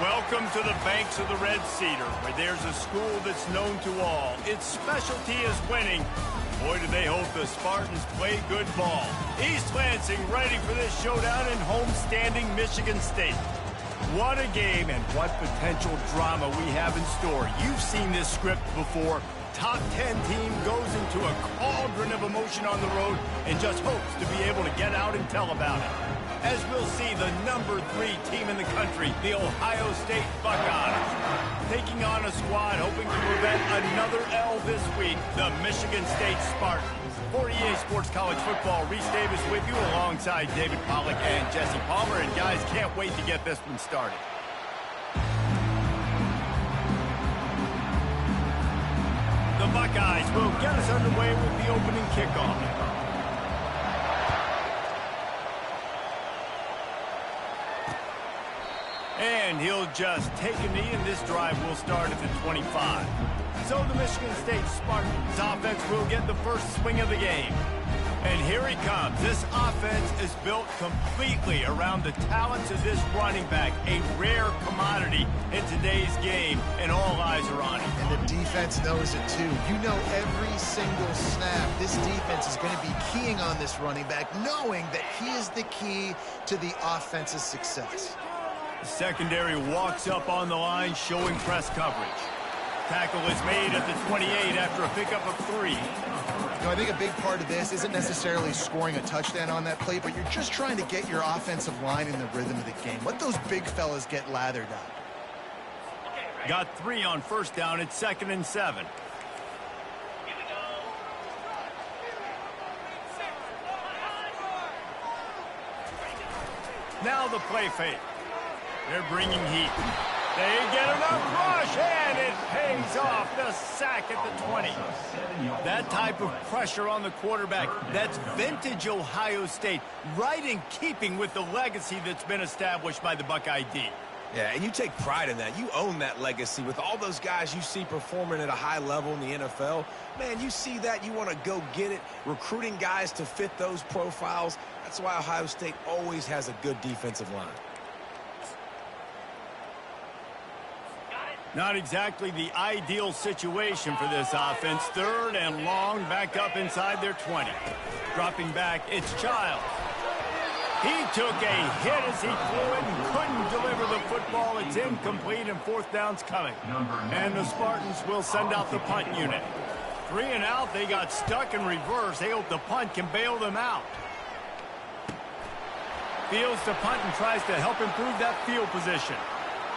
Welcome to the banks of the Red Cedar, where there's a school that's known to all. Its specialty is winning. Boy, do they hope the Spartans play good ball. East Lansing ready for this showdown in homestanding Michigan State. What a game and what potential drama we have in store. You've seen this script before. Top 10 team goes into a cauldron of emotion on the road and just hopes to be able to get out and tell about it. As we'll see, the number 3 team in the country, the Ohio State Buckeyes, taking on a squad hoping to prevent another L this week, the Michigan State Spartans. For EA Sports College Football, Reese Davis with you alongside David Pollack and Jesse Palmer. And guys, can't wait to get this one started. The Buckeyes will get us underway with the opening kickoff. And he'll just take a knee, and this drive will start at the 25. So the Michigan State Spartans offense will get the first swing of the game. And here he comes. This offense is built completely around the talents of this running back, a rare commodity in today's game, and all eyes are on him. And the defense knows it too. You know every single snap, this defense is going to be keying on this running back, knowing that he is the key to the offense's success. The secondary walks up on the line, showing press coverage. Tackle is made at the 28 after a pickup of 3. You know, I think a big part of this isn't necessarily scoring a touchdown on that play, but you're just trying to get your offensive line in the rhythm of the game. Let those big fellas get lathered up. Got 3 on first down. It's 2nd and 7. Now the play fake. They're bringing heat. They get enough rush, and it pays off. The sack at the 20. That type of pressure on the quarterback, that's vintage Ohio State, right in keeping with the legacy that's been established by the Buckeye D. Yeah, and you take pride in that. You own that legacy with all those guys you see performing at a high level in the NFL. Man, you see that, you want to go get it, recruiting guys to fit those profiles. That's why Ohio State always has a good defensive line. Not exactly the ideal situation for this offense. 3rd and long, back up inside their 20. Dropping back, it's Childs. He took a hit as he flew it and couldn't deliver the football. It's incomplete, and 4th down's coming. And the Spartans will send out the punt unit. 3 and out, they got stuck in reverse. They hope the punt can bail them out. Fields to punt and tries to help improve that field position.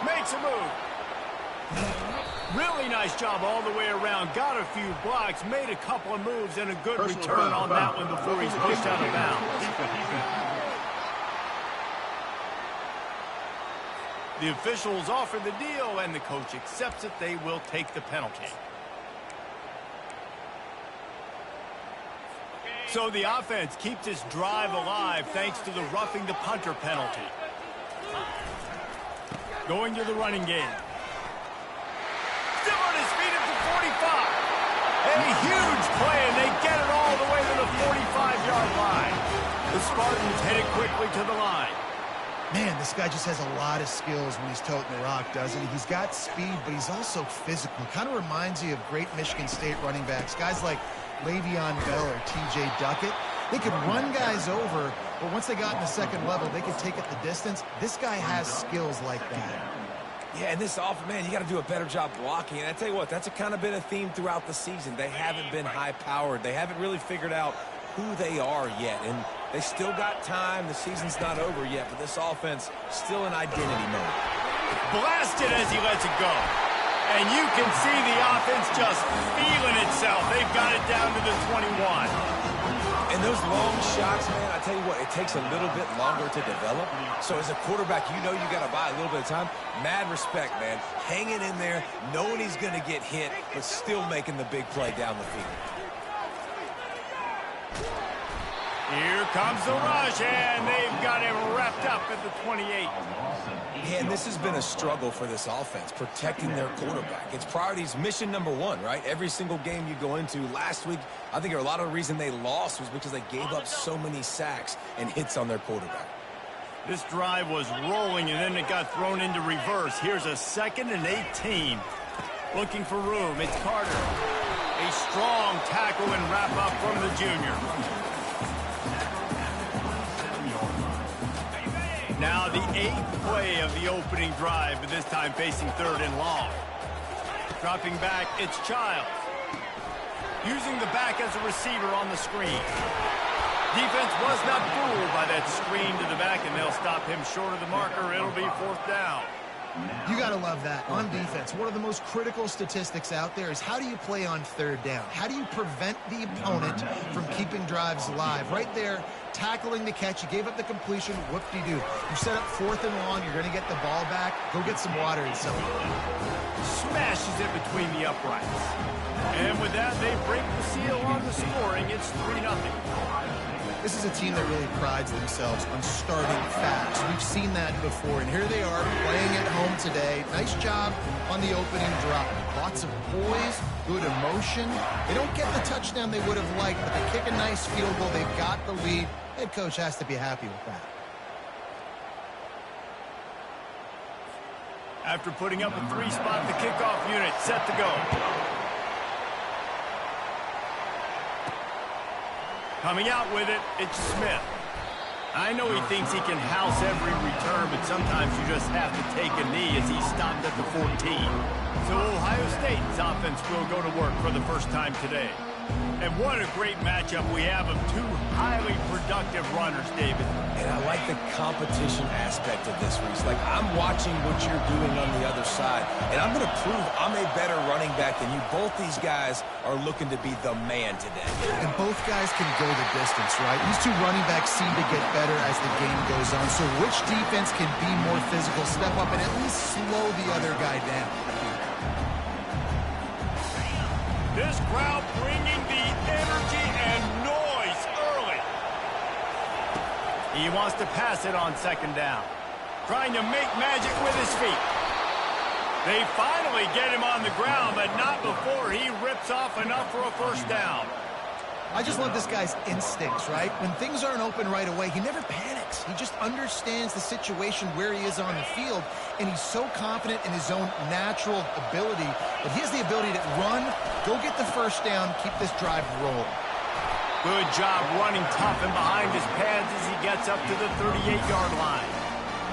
Makes a move. Really nice job all the way around. Got a few blocks, made a couple of moves, and a good return on that one before he's pushed out of bounds. The officials offer the deal, and the coach accepts it. They will take the penalty. So the offense keeps its drive alive thanks to the roughing the punter penalty. Going to the running game. Still on his feet at the 45. A huge play, and they get it all the way to the 45-yard line. The Spartans head it quickly to the line. Man, this guy just has a lot of skills when he's toting the rock, doesn't he? He's got speed, but he's also physical. Kind of reminds you of great Michigan State running backs. Guys like Le'Veon Bell or T.J. Duckett. They could run guys over, but once they got in the second level, they could take it the distance. This guy has skills like that. Yeah, and this offense, man, you got to do a better job blocking. And I tell you what, that's kind of been a theme throughout the season. They haven't been high-powered. They haven't really figured out who they are yet. And they still got time. The season's not over yet, but this offense still in identity mode. Blasted as he lets it go. And you can see the offense just feeling itself. They've got it down to the 21. And those long shots, man, I tell you what, it takes a little bit longer to develop. So as a quarterback, you know you got to buy a little bit of time. Mad respect, man. Hanging in there, knowing he's going to get hit, but still making the big play down the field. Here comes the rush, and they've got him wrapped up at the 28. Yeah, and this has been a struggle for this offense, protecting their quarterback. It's priorities, mission number 1, right? Every single game you go into. Last week, I think a lot of the reason they lost was because they gave up so many sacks and hits on their quarterback. This drive was rolling, and then it got thrown into reverse. Here's a 2nd and 18. Looking for room. It's Carter. A strong tackle and wrap-up from the junior. Now the 8th play of the opening drive, but this time facing 3rd and long. Dropping back, it's Childs. Using the back as a receiver on the screen. Defense was not fooled by that screen to the back, and they'll stop him short of the marker. It'll be 4th down. You got to love that. On defense, one of the most critical statistics out there is how do you play on 3rd down? How do you prevent the opponent from keeping drives alive? Right there, tackling the catch. You gave up the completion. Whoop-de-doo. You set up 4th and long. You're going to get the ball back. Go get some water and celebrate. Smashes it between the uprights. And with that, they break the seal on the scoring. It's 3-0. This is a team that really prides themselves on starting fast. We've seen that before, and here they are playing at home today. Nice job on the opening drive. Lots of poise, good emotion. They don't get the touchdown they would have liked, but they kick a nice field goal. They've got the lead. Head coach has to be happy with that. After putting up a 3-spot, the kickoff unit set to go. Coming out with it, it's Smith. I know he thinks he can house every return, but sometimes you just have to take a knee as he stopped at the 14. So Ohio State's offense will go to work for the first time today. And what a great matchup we have of 2 highly productive runners, David. And I like the competition aspect of this, Reese. Like, I'm watching what you're doing on the other side, and I'm going to prove I'm a better running back than you. Both these guys are looking to be the man today. And both guys can go the distance, right? These 2 running backs seem to get better as the game goes on. So which defense can be more physical, step up, and at least slow the other guy down? This crowd bringing the energy and noise early. He wants to pass it on 2nd down. Trying to make magic with his feet. They finally get him on the ground, but not before he rips off enough for a 1st down. I just love this guy's instincts, right? When things aren't open right away, he never panics. He just understands the situation where he is on the field, and he's so confident in his own natural ability that he has the ability to run, go get the 1st down, keep this drive rolling. Good job running tough and behind his pads as he gets up to the 38-yard line.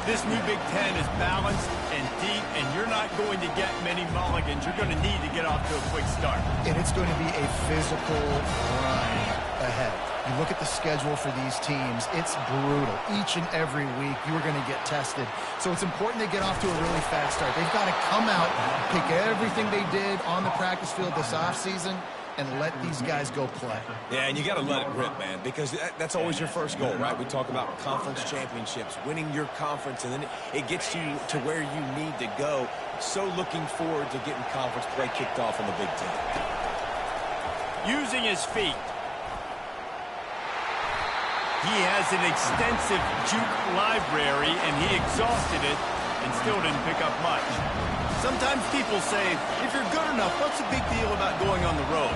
This new Big Ten is balanced and deep, and you're not going to get many mulligans. You're going to need to get off to a quick start. And it's going to be a physical grind ahead. You look at the schedule for these teams, it's brutal. Each and every week, you're going to get tested. So it's important they get off to a really fast start. They've got to come out, pick everything they did on the practice field this offseason, and let these guys go play. Yeah, and you got to let it rip, man, because that's always your first goal, right? We talk about conference championships, winning your conference, and then it gets you to where you need to go. So looking forward to getting conference play kicked off in the Big Ten. Using his feet. He has an extensive juke library, and he exhausted it and still didn't pick up much. Sometimes people say, if you're good enough, what's the big deal about going on the road?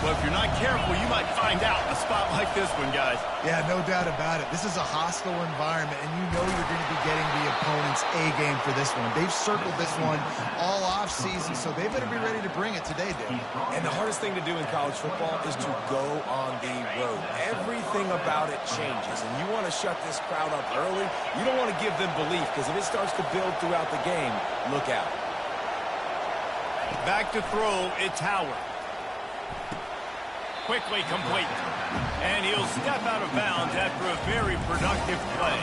Well, if you're not careful, you might find out in a spot like this one, guys. Yeah, no doubt about it. This is a hostile environment, and you know you're going to be getting the opponent's A-game for this one. They've circled this one all off-season, so they better be ready to bring it today, Dave. And the hardest thing to do in college football is to go on the road. Everything about it changes, and you want to shut this crowd up early. You don't want to give them belief, because if it starts to build throughout the game, look out. Back to throw, it's Howard. Quickly complete. And he'll step out of bounds after a very productive play.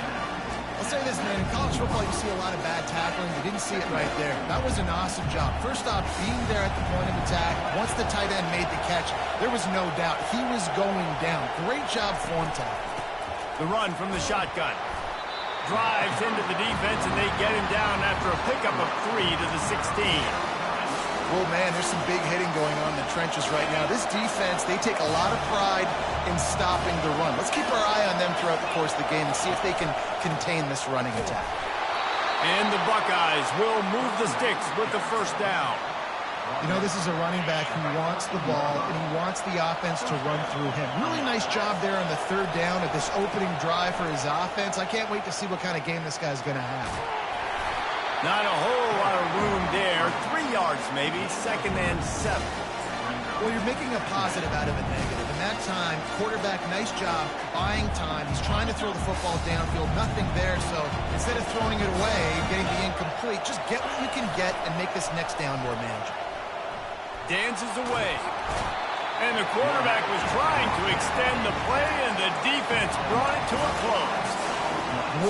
I'll say this, man. In college football, you see a lot of bad tackling. You didn't see it right there. That was an awesome job. First off, being there at the point of attack. Once the tight end made the catch, there was no doubt he was going down. Great job form tackle. The run from the shotgun. Drives into the defense, and they get him down after a pickup of 3 to the 16. Well, man, there's some big hitting going on in the trenches right now. This defense, they take a lot of pride in stopping the run. Let's keep our eye on them throughout the course of the game and see if they can contain this running attack. And the Buckeyes will move the sticks with the 1st down. You know, this is a running back who wants the ball, and he wants the offense to run through him. Really nice job there on the third down at this opening drive for his offense. I can't wait to see what kind of game this guy's going to have. Not a whole lot of room there. 3 yards maybe, 2nd and 7. Well, you're making a positive out of a negative. And that time, quarterback, nice job, buying time. He's trying to throw the football downfield, nothing there. So instead of throwing it away, getting the incomplete, just get what you can get and make this next down more manageable. Dances away. And the quarterback was trying to extend the play, and the defense brought it to a close.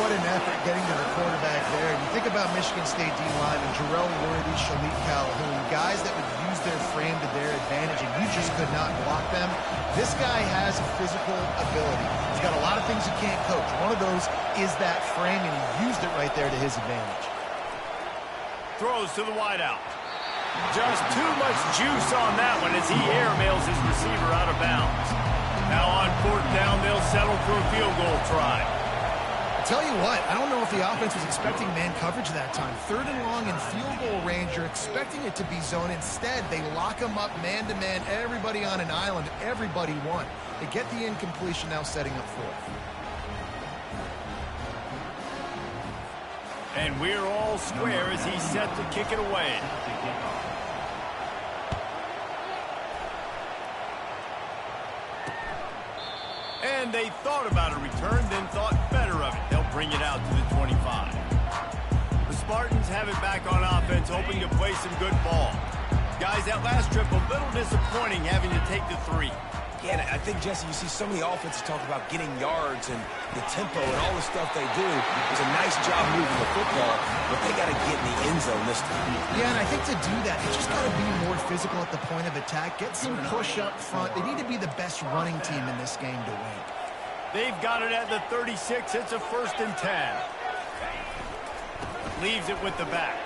What an effort getting to the quarterback there. And you think about Michigan State D-linemen, Jarrell Worthy, Shalik Calhoun, guys that would use their frame to their advantage, and you just could not block them. This guy has a physical ability. He's got a lot of things you can't coach. One of those is that frame, and he used it right there to his advantage. Throws to the wideout. Just too much juice on that one as he airmails his receiver out of bounds. Now on 4th down, they'll settle for a field goal try. I tell you what, I don't know if the offense was expecting man coverage that time. 3rd and long in field goal range, you're expecting it to be zone. Instead, they lock him up man-to-man, everybody on an island, everybody won. They get the incompletion, now setting up 4th. And we're all square as he's set to kick it away. And they thought about a return, then thought better of it. They'll bring it out to the 25. The Spartans have it back on offense, hoping to play some good ball. Guys, that last trip, a little disappointing having to take the 3. Yeah, and I think, Jesse, you see so many offenses talk about getting yards and the tempo and all the stuff they do. It's a nice job moving the football, but they got to get in the end zone this time. Yeah, and I think to do that, you just got to be more physical at the point of attack. Get some push up front. They need to be the best running team in this game to win. They've got it at the 36. It's a 1st and 10. Leaves it with the back.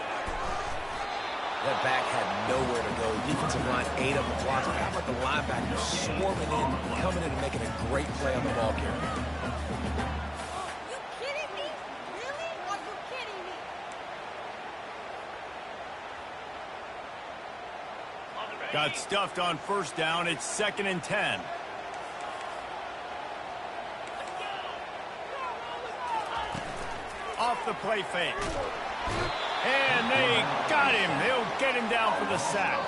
That back had nowhere to go. Defensive line ate up the blocks. How about the linebacker swarming in, coming in and making a great play on the ball carrier? You kidding me? Really? Are you kidding me? Got stuffed on 1st down. It's 2nd and 10. Off the play fake. And they got him. They'll get him down for the sack.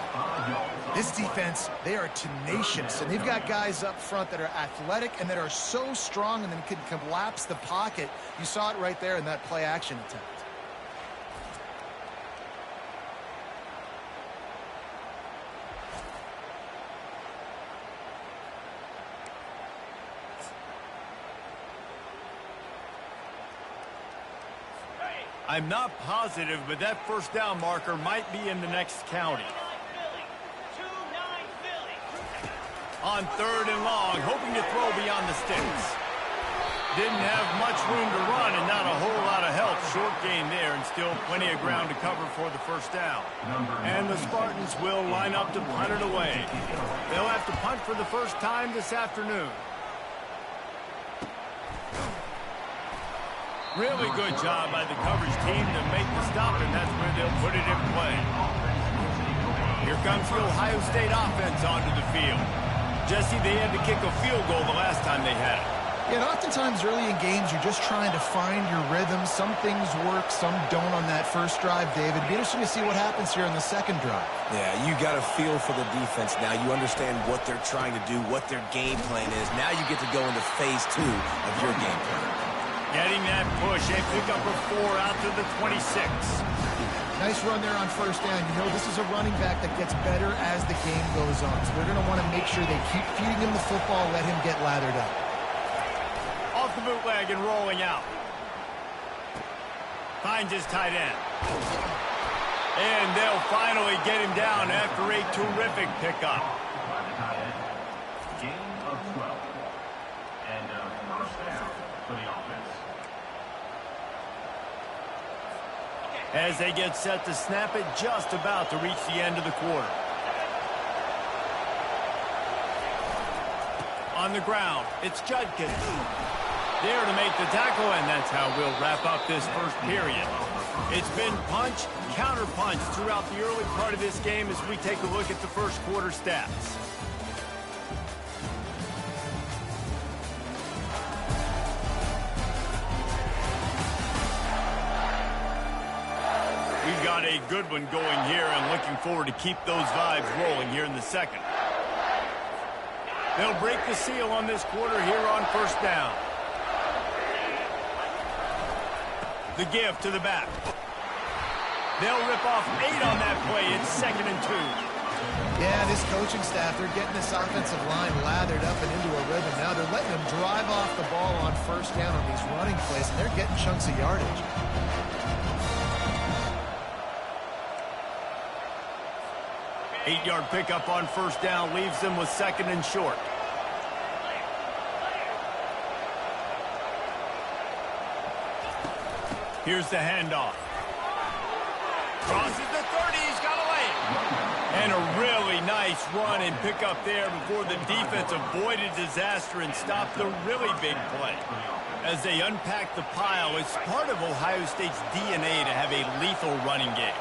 This defense, they are tenacious, and they've got guys up front that are athletic and that are so strong and then can collapse the pocket. You saw it right there in that play-action attempt. I'm not positive, but that 1st down marker might be in the next county. On 3rd and long, hoping to throw beyond the sticks. Didn't have much room to run and not a whole lot of help. Short game there and still plenty of ground to cover for the 1st down. And the Spartans will line up to punt it away. They'll have to punt for the first time this afternoon. Really good job by the coverage team to make the stop, and that's where they'll put it in play. Here comes the Ohio State offense onto the field. Jesse, they had to kick a field goal the last time they had it. Yeah, and oftentimes early in games, you're just trying to find your rhythm. Some things work, some don't on that first drive, David. It'd be interesting to see what happens here in the second drive. Yeah, you got a feel for the defense now. You understand what they're trying to do, what their game plan is. Now you get to go into phase 2 of your game plan. Getting that push, they pick up a 4 out to the 26. Nice run there on 1st down. You know, this is a running back that gets better as the game goes on. So they're going to want to make sure they keep feeding him the football, let him get lathered up. Off the bootleg and rolling out. Finds his tight end. And they'll finally get him down after a terrific pickup. Gain of 12. And a 1st down for the offense. As they get set to snap it, just about to reach the end of the quarter. On the ground, it's Judkins. There to make the tackle, and that's how we'll wrap up this first period. It's been punch, counter-punch throughout the early part of this game as we take a look at the first quarter stats. We've got a good one going here and looking forward to keep those vibes rolling here in the second. They'll break the seal on this quarter here on first down. The give to the back. They'll rip off 8 on that play. It's 2nd and 2. Yeah, this coaching staff, they're getting this offensive line lathered up and into a rhythm. Now they're letting them drive off the ball on first down on these running plays, and they're getting chunks of yardage. Eight-yard pickup on first down leaves them with 2nd and short. Here's the handoff. Crosses the 30, he's got a lane. And a really nice run and pickup there before the defense avoided disaster and stopped the really big play. As they unpack the pile, it's part of Ohio State's DNA to have a lethal running game.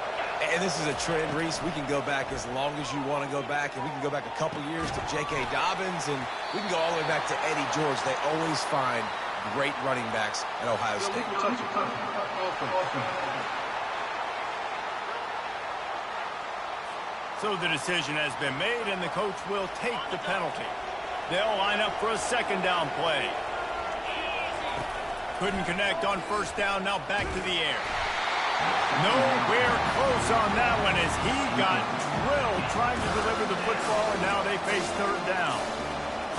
And this is a trend, Reese. We can go back as long as you want to go back, and we can go back a couple years to J.K. Dobbins, and we can go all the way back to Eddie George. They always find great running backs at Ohio State. So the decision has been made, and the coach will take the penalty. They'll line up for a 2nd down play. Couldn't connect on first down, now back to the air. Nowhere close on that one as he got drilled trying to deliver the football, and now they face 3rd down.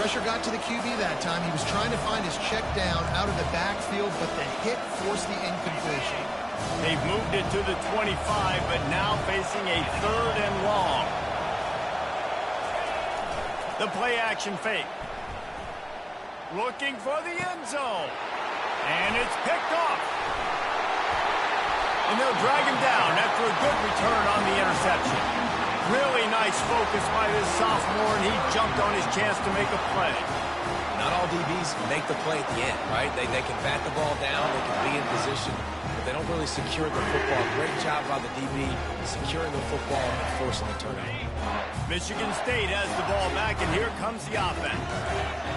Pressure got to the QB that time. He was trying to find his check down out of the backfield, but the hit forced the incompletion. They've moved it to the 25, but now facing a 3rd and long. The play action fake. Looking for the end zone. And it's picked off. And they'll drag him down after a good return on the interception. Really nice focus by this sophomore, and he jumped on his chance to make a play. Not all DBs make the play at the end, right? They can bat the ball down, they can be in position, but they don't really secure the football. Great job by the DB securing the football and forcing the turnover. Michigan State has the ball back, and here comes the offense.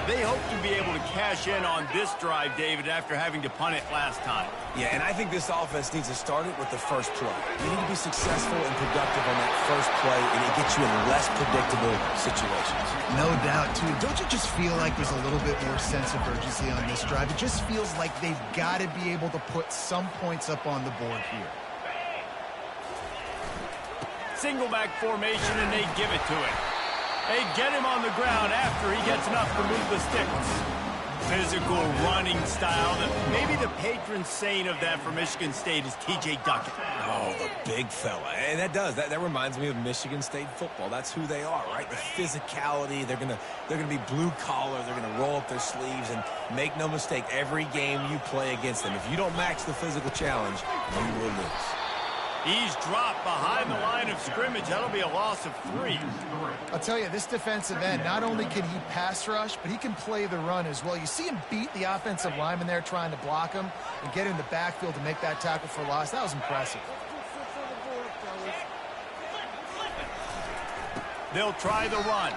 They hope to be able to cash in on this drive, David, after having to punt it last time. Yeah, and I think this offense needs to start it with the first play. You need to be successful and productive on that first play, and it gets you in less predictable situations. No doubt, too. Don't you just feel like there's a little bit more sense of urgency on this drive? It just feels like they've got to be able to put some points up on the board here. Single back formation, and they give it to him. They get him on the ground after he gets enough to move the sticks. Physical running style. Maybe the patron saint of that for Michigan State is T.J. Duckett. Oh, the big fella. And that reminds me of Michigan State football. That's who they are, right? The physicality. They're gonna be blue collar. They're gonna roll up their sleeves, and make no mistake, every game you play against them, if you don't match the physical challenge, you will lose. He's dropped behind the line of scrimmage. That'll be a loss of 3. I'll tell you, this defensive end, not only can he pass rush, but he can play the run as well. You see him beat the offensive lineman there trying to block him and get in the backfield to make that tackle for loss. That was impressive. They'll try the run.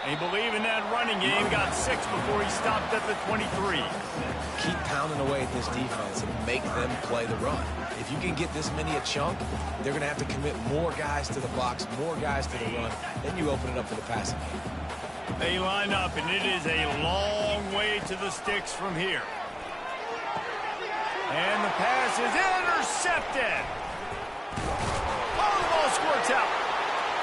They believe in that running game. Got 6 before he stopped at the 23. Keep pounding away at this defense and make them play the run. If you can get this many a chunk, they're going to have to commit more guys to the box, more guys to the run. Then you open it up for the passing game. They line up, and it is a long way to the sticks from here. And the pass is intercepted. Oh, the ball squirts out.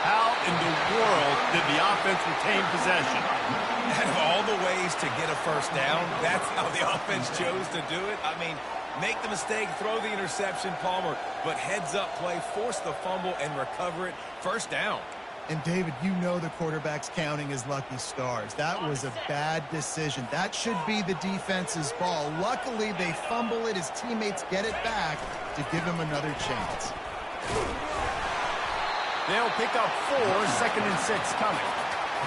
How in the world did the offense retain possession? Out of all the ways to get a first down, that's how the offense chose to do it. I mean, make the mistake, throw the interception, Palmer, but heads-up play, force the fumble, and recover it. First down. And, David, you know the quarterback's counting his lucky stars. That was a bad decision. That should be the defense's ball. Luckily, they fumble it. His teammates get it back to give him another chance. They'll pick up 4, 2nd and 6 coming.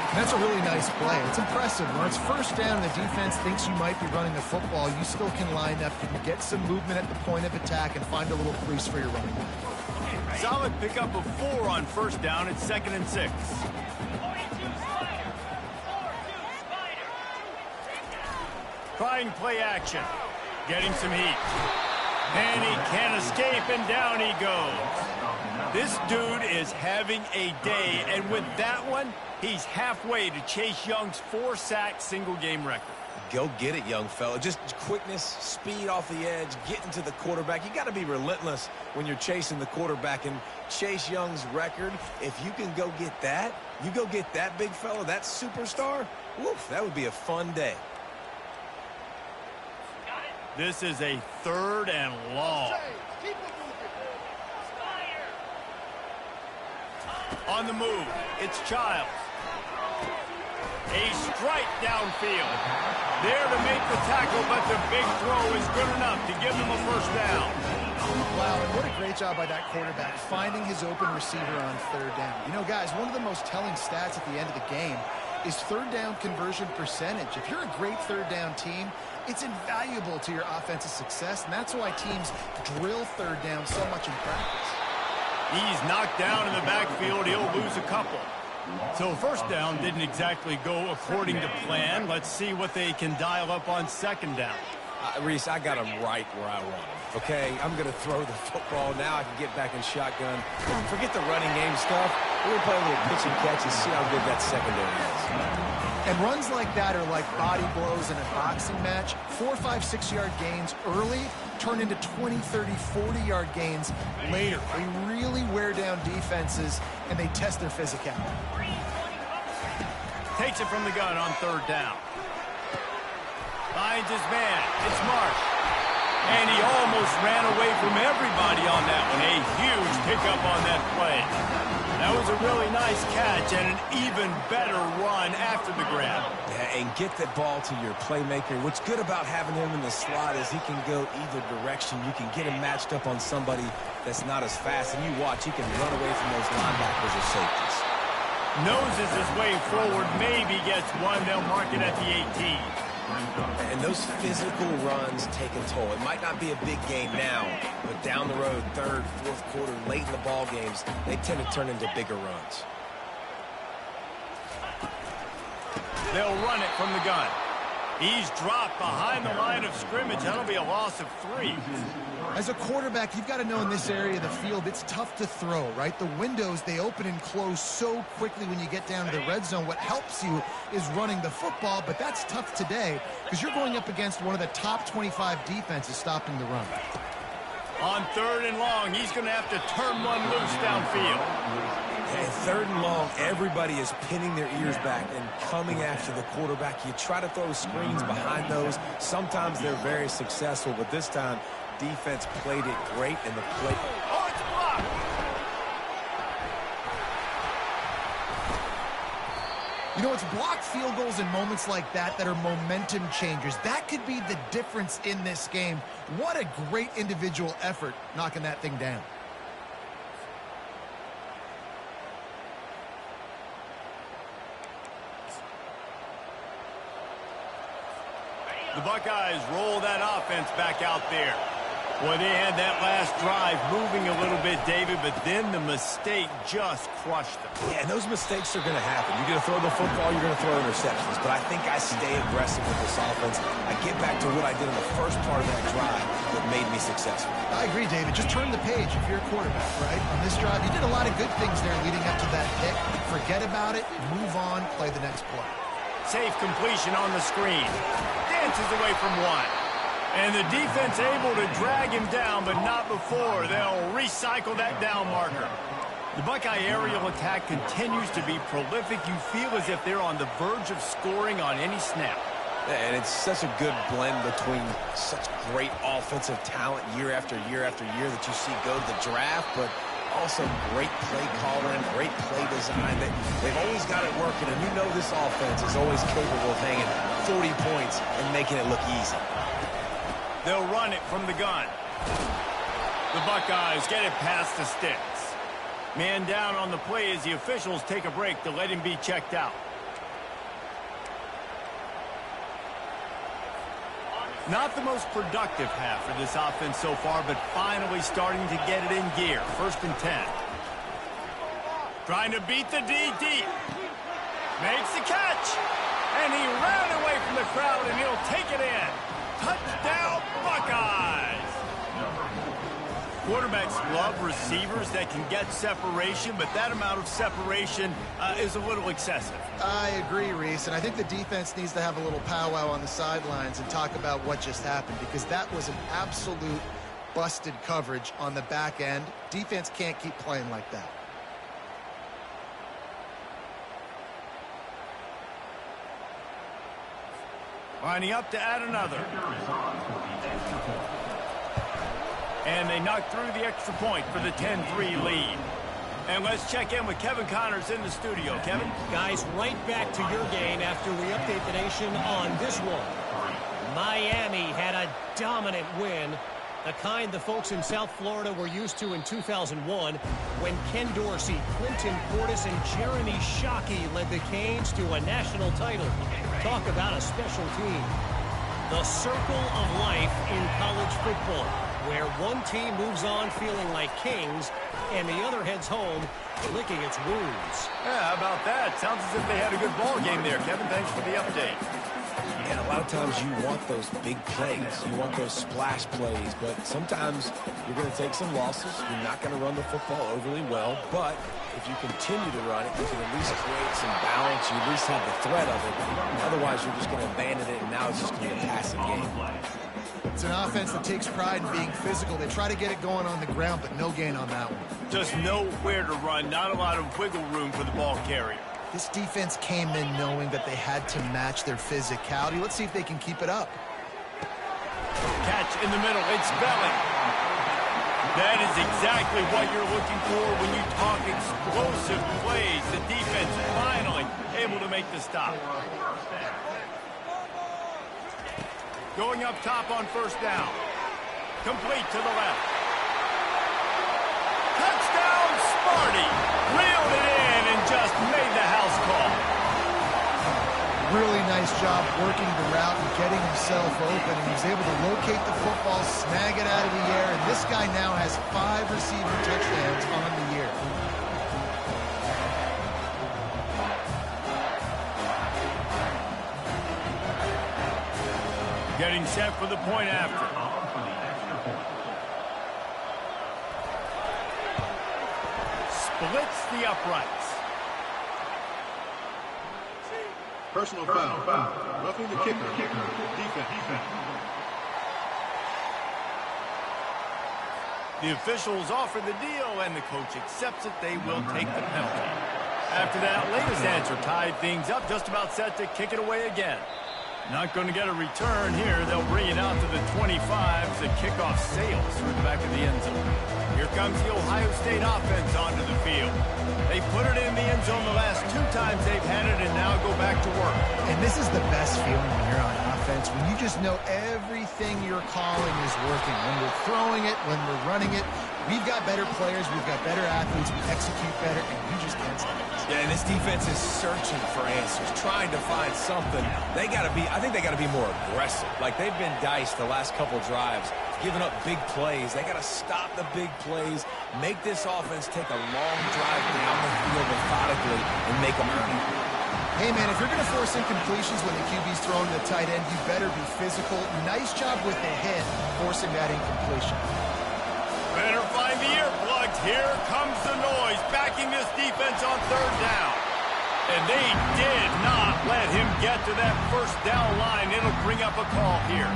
And that's a really nice play. It's impressive. When it's first down and the defense thinks you might be running the football, you still can line up. You can get some movement at the point of attack and find a little crease for your running back. Solid pickup of 4 on first down. It's 2nd and 6. Trying play action. Getting some heat. And he can't escape, and down he goes. This dude is having a day, and with that one, he's halfway to Chase Young's 4-sack single-game record. Go get it, young fella. Just quickness, speed off the edge, getting to the quarterback. You got to be relentless when you're chasing the quarterback. And Chase Young's record, if you can go get that, you go get that big fella, that superstar, woof, that would be a fun day. This is a 3rd and long. On the move, it's Childs. A strike downfield. There to make the tackle, but the big throw is good enough to give them a first down. Wow, and what a great job by that quarterback, finding his open receiver on 3rd down. You know, guys, one of the most telling stats at the end of the game is 3rd down conversion percentage. If you're a great 3rd down team, it's invaluable to your offensive success, and that's why teams drill 3rd down so much in practice. He's knocked down in the backfield. He'll lose a couple. So first down didn't exactly go according to plan. Let's see what they can dial up on 2nd down. Reese, I got him right where I want him. Okay, I'm going to throw the football. Now I can get back in shotgun. Forget the running game stuff. We're going to play a little pitch and catch and see how good that secondary is. And runs like that are like body blows in a boxing match. 4, 5, 6-yard gains early turn into 20, 30, 40-yard gains later. They really wear down defenses, and they test their physicality. Takes it from the gun on 3rd down. Finds his man. It's Marsh. And he almost ran away from everybody on that one. A huge pickup on that play. That was a really nice catch and an even better run after the grab. Yeah, and get the ball to your playmaker. What's good about having him in the slot is he can go either direction. You can get him matched up on somebody that's not as fast, and you watch, he can run away from those linebackers or safeties. Noses his way forward, maybe gets one. They'll mark it at the 18. And those physical runs take a toll. It might not be a big game now, but down the road, 3rd, 4th quarter, late in the ball games, they tend to turn into bigger runs. They'll run it from the gun. He's dropped behind the line of scrimmage. That'll be a loss of 3. As a quarterback, you've got to know in this area of the field, it's tough to throw, right? The windows, they open and close so quickly when you get down to the red zone. What helps you is running the football, but that's tough today because you're going up against one of the top 25 defenses stopping the run. On 3rd and long, he's going to have to turn one loose downfield. And 3rd and long, everybody is pinning their ears back and coming after the quarterback. You try to throw screens behind those. Sometimes they're very successful, but this time, defense played it great in the play. Oh, it's blocked! You know, it's blocked field goals in moments like that that are momentum changers. That could be the difference in this game. What a great individual effort knocking that thing down. The Buckeyes roll that offense back out there. Boy, they had that last drive moving a little bit, David, but then the mistake just crushed them. Yeah, and those mistakes are going to happen. You're going to throw the football, you're going to throw interceptions. But I think I stay aggressive with this offense. I get back to what I did in the first part of that drive that made me successful. I agree, David. Just turn the page if you're a quarterback, right? On this drive, you did a lot of good things there leading up to that pick. Forget about it, move on, play the next play. Safe completion on the screen. Dances away from one. And the defense able to drag him down, but not before. They'll recycle that down marker. The Buckeye aerial attack continues to be prolific. You feel as if they're on the verge of scoring on any snap. And it's such a good blend between such great offensive talent year after year after year that you see go to the draft, but also great play calling, great play design. They've always got it working, and you know this offense is always capable of hanging 40 points and making it look easy. They'll run it from the gun. The Buckeyes get it past the sticks. Man down on the play as the officials take a break to let him be checked out. Not the most productive half for this offense so far, but finally starting to get it in gear. 1st and 10. Trying to beat the D deep. Makes the catch. And he ran away from the crowd, and he'll take it in. Touchdown, Buckeyes! Quarterbacks love receivers that can get separation, but that amount of separation is a little excessive. I agree, Reese, and I think the defense needs to have a little powwow on the sidelines and talk about what just happened, because that was an absolute busted coverage on the back end. Defense can't keep playing like that. Lining up to add another. And they knocked through the extra point for the 10-3 lead. And let's check in with Kevin Connors in the studio. Kevin? Guys, right back to your game after we update the nation on this one. Miami had a dominant win, the kind the folks in South Florida were used to in 2001 when Ken Dorsey, Clinton Portis, and Jeremy Shockey led the Canes to a national title. Talk about a special team. The circle of life in college football, where one team moves on feeling like kings and the other heads home licking its wounds. Yeah, how about that? Sounds as if they had a good ball game there. Kevin, thanks for the update. Yeah, a lot of times you want those big plays. You want those splash plays, but sometimes you're going to take some losses. You're not going to run the football overly well, but if you continue to run it, you can at least create some balance. You at least have the threat of it. Otherwise, you're just going to abandon it, and now it's just going to be a passing game. It's an offense that takes pride in being physical. They try to get it going on the ground, but no gain on that one. Just nowhere to run. Not a lot of wiggle room for the ball carrier. This defense came in knowing that they had to match their physicality. Let's see if they can keep it up. Catch in the middle. It's Belling. That is exactly what you're looking for when you talk explosive plays. The defense finally able to make the stop. Going up top on 1st down. Complete to the left. Touchdown, Sparty. Reeled it in and just made the house call. Really nice job working the route and getting himself open. And he was able to locate the football, snag it out of the air, and this guy now has 5 receiving touchdowns on the year. Getting set for the point after. Splits the uprights. Personal foul. Roughing the kicker. Defense. The officials offer the deal, and the coach accepts it. They will take the penalty. After that latest answer tied things up, just about set to kick it away again. Not going to get a return here. They'll bring it out to the 25. The kickoff sails through the back of the end zone. Here comes the Ohio State offense onto the field. They put it in the end zone the last 2 times they've had it, and now go back to work. And this is the best feeling when you're on offense, when you just know everything you're calling is working. When we're throwing it, when we're running it, we've got better players, we've got better athletes, we execute better, and you just can't stop us. Yeah, and this defense is searching for answers, trying to find something. I think they got to be more aggressive. Like, they've been diced the last couple drives, giving up big plays. They got to stop the big plays, make this offense take a long drive down the field methodically, and make them earn it. Hey, man, if you're going to force incompletions when the QB's throwing the tight end, you better be physical. Nice job with the hit, forcing that incompletion. Better find the earplugs. Here comes the noise, backing this defense on 3rd down. And they did not let him get to that 1st down line. It'll bring up a call here.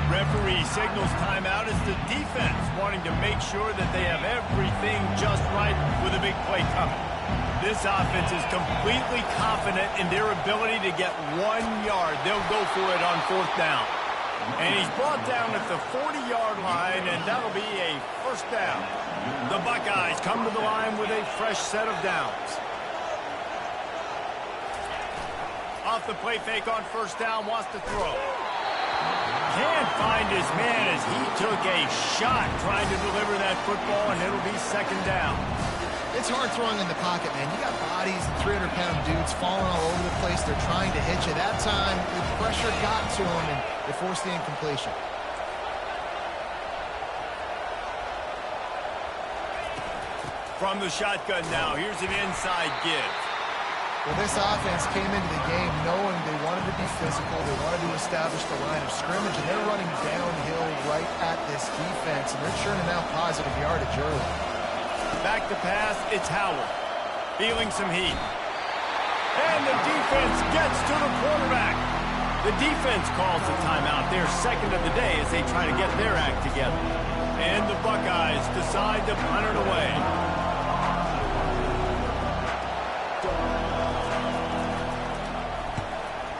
Referee signals timeout as the defense wanting to make sure that they have everything just right with a big play coming. This offense is completely confident in their ability to get 1 yard. They'll go for it on 4th down. And he's brought down at the 40-yard line, and that'll be a 1st down. The Buckeyes come to the line with a fresh set of downs. Off the play fake on 1st down, wants to throw. Can't find his man as he took a shot trying to deliver that football, and it'll be 2nd down. It's hard throwing in the pocket, man. You got bodies and 300-pound dudes falling all over the place. They're trying to hit you. That time, the pressure got to them, and they forced the incompletion. From the shotgun now, here's an inside give. Well, this offense came into the game knowing they wanted to be physical. They wanted to establish the line of scrimmage, and they're running downhill right at this defense, and they're churning out positive yardage early. Back to pass, it's Howard. Feeling some heat. And the defense gets to the quarterback. The defense calls the timeout, their second of the day, as they try to get their act together. And the Buckeyes decide to punt it away.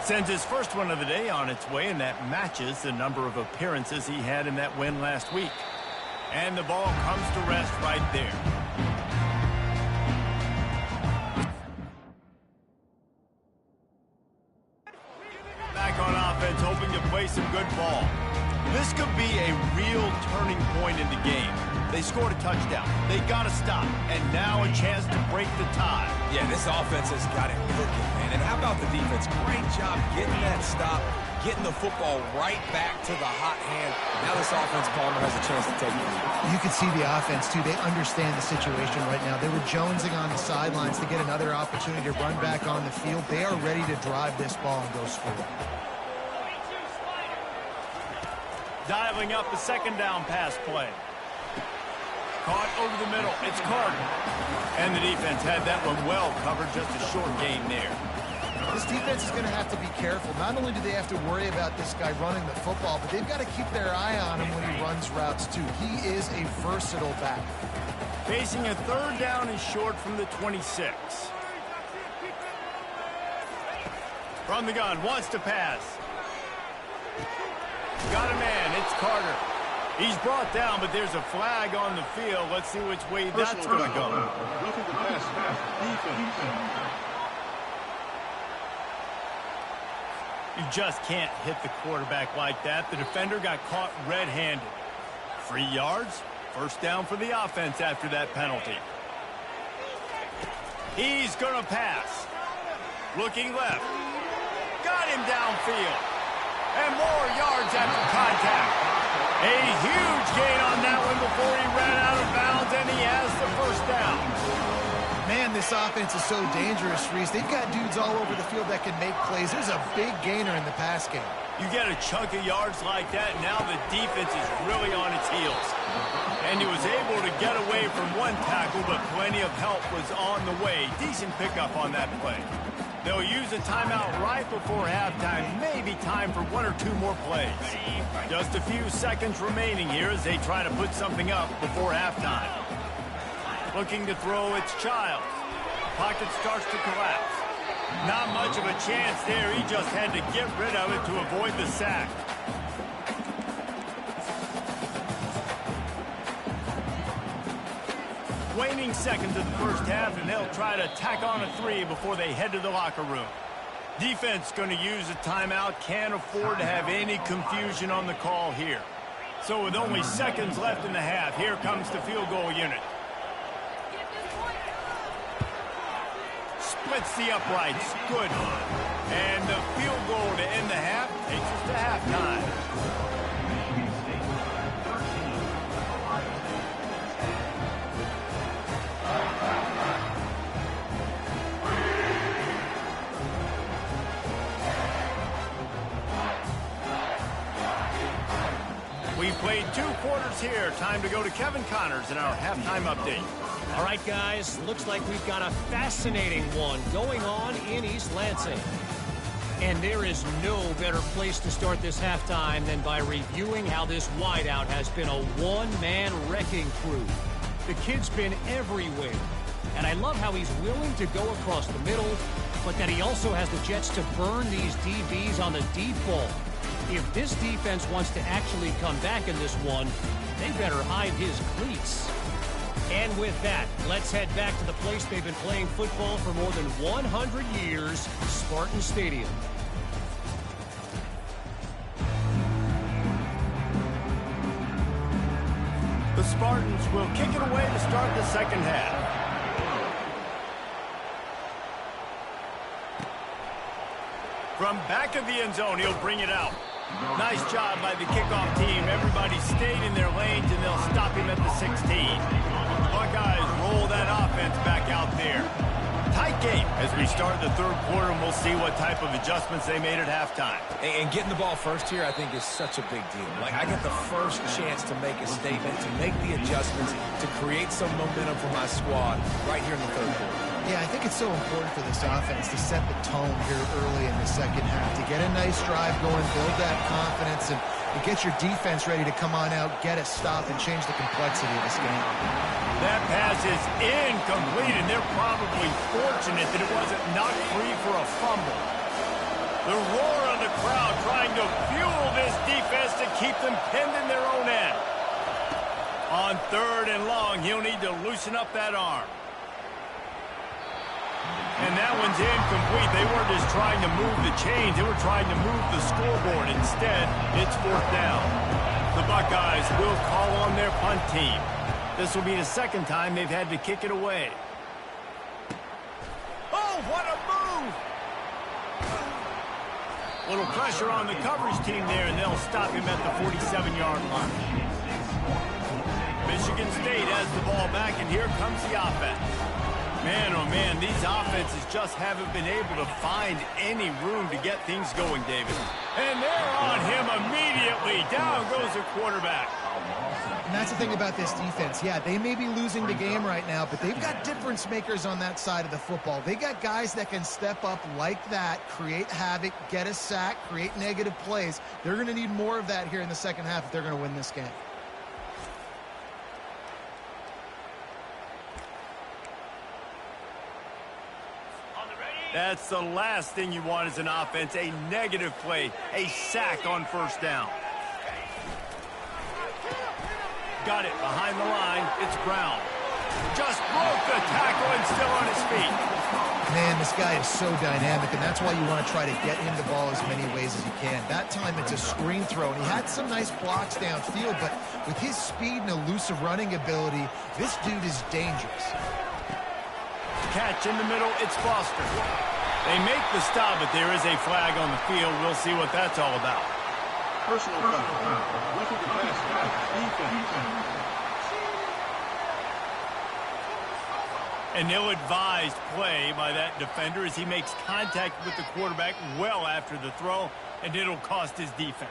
Sends his first one of the day on its way, and that matches the number of appearances he had in that win last week. And the ball comes to rest right there. Back on offense, hoping to play some good ball. This could be a real turning point in the game. They scored a touchdown. They got to stop. And now a chance to break the tie. Yeah, this offense has got it cooking, man. And how about the defense? Great job getting that stop, getting the football right back to the hot hand. Now this offense, Palmer, has a chance to take the lead. You can see the offense, too. They understand the situation right now. They were jonesing on the sidelines to get another opportunity to run back on the field. They are ready to drive this ball and go score. Dialing up the second down pass play. Caught over the middle. It's Carter. And the defense had that one well covered. Just a short gain there. This defense is going to have to be careful. Not only do they have to worry about this guy running the football, but they've got to keep their eye on him when he runs routes, too. He is a versatile back. Facing a third down and short from the 26. From the gun. Wants to pass. Got a man. It's Carter. He's brought down, but there's a flag on the field. Let's see which way that's going to go. Roughing the pass. Defense. You just can't hit the quarterback like that. The defender got caught red-handed. 3 yards. First down for the offense after that penalty. He's going to pass. Looking left. Got him downfield. And more yards after contact. A huge gain on that one before he ran out of bounds, and he has the first down. Man, this offense is so dangerous, Reese. They've got dudes all over the field that can make plays. There's a big gainer in the pass game. You get a chunk of yards like that, now the defense is really on its heels. And he was able to get away from one tackle, but plenty of help was on the way. Decent pickup on that play. They'll use a timeout right before halftime. Maybe time for 1 or 2 more plays. Just a few seconds remaining here as they try to put something up before halftime. Looking to throw, it's Childs. Pocket starts to collapse. Not much of a chance there. He just had to get rid of it to avoid the sack. Waning seconds of the first half, and they'll try to tack on a 3 before they head to the locker room. Defense going to use a timeout. Can't afford to have any confusion on the call here. So with only seconds left in the half, here comes the field goal unit. Splits the uprights. Good. And the field goal to end the half takes us to halftime. We played 2 quarters here. Time to go to Kevin Connors in our halftime update. All right, guys, looks like we've got a fascinating one going on in East Lansing. And there is no better place to start this halftime than by reviewing how this wideout has been a one-man wrecking crew. The kid's been everywhere. And I love how he's willing to go across the middle, but that he also has the jets to burn these DBs on the deep ball. If this defense wants to actually come back in this one, they better hide his cleats. And with that, let's head back to the place they've been playing football for more than 100 years, Spartan Stadium. The Spartans will kick it away to start the second half. From back of the end zone, he'll bring it out. Nice job by the kickoff team. Everybody stayed in their lanes, and they'll stop him at the 16. Buckeyes roll that offense back out there. Tight game as we start the third quarter, and we'll see what type of adjustments they made at halftime. And getting the ball first here, I think, is such a big deal. Like, I get the first chance to make a statement, to make the adjustments, to create some momentum for my squad right here in the third quarter. Yeah, I think it's so important for this offense to set the tone here early in the second half, to get a nice drive going, build that confidence, and get your defense ready to come on out, get a stop, and change the complexity of this game. That pass is incomplete, and they're probably fortunate that it wasn't knocked free for a fumble. The roar of the crowd trying to fuel this defense to keep them pinned in their own end. On third and long, he'll need to loosen up that arm. And that one's incomplete. They weren't just trying to move the chains. They were trying to move the scoreboard. Instead, it's fourth down. The Buckeyes will call on their punt team. This will be the second time they've had to kick it away. Oh, what a move! Little pressure on the coverage team there, and they'll stop him at the 47-yard line. Michigan State has the ball back, and here comes the offense. Man, oh man, these offenses just haven't been able to find any room to get things going, David. And they're on him immediately. Down goes the quarterback. And that's the thing about this defense. Yeah, they may be losing the game right now, but they've got difference makers on that side of the football. They got guys that can step up like that, create havoc, get a sack, create negative plays. They're going to need more of that here in the second half if they're going to win this game. That's the last thing you want as an offense, a negative play, a sack on first down. Got it behind the line. It's Brown. Just broke the tackle and still on his feet. Man, this guy is so dynamic, and that's why you want to try to get him the ball as many ways as you can. That time it's a screen throw, and he had some nice blocks downfield, but with his speed and elusive running ability, this dude is dangerous. Catch in the middle, it's Foster. They make the stop, but there is a flag on the field. We'll see what that's all about. Personal foul. Roughing the pass. Defense. An ill-advised play by that defender as he makes contact with the quarterback well after the throw, and it'll cost his defense.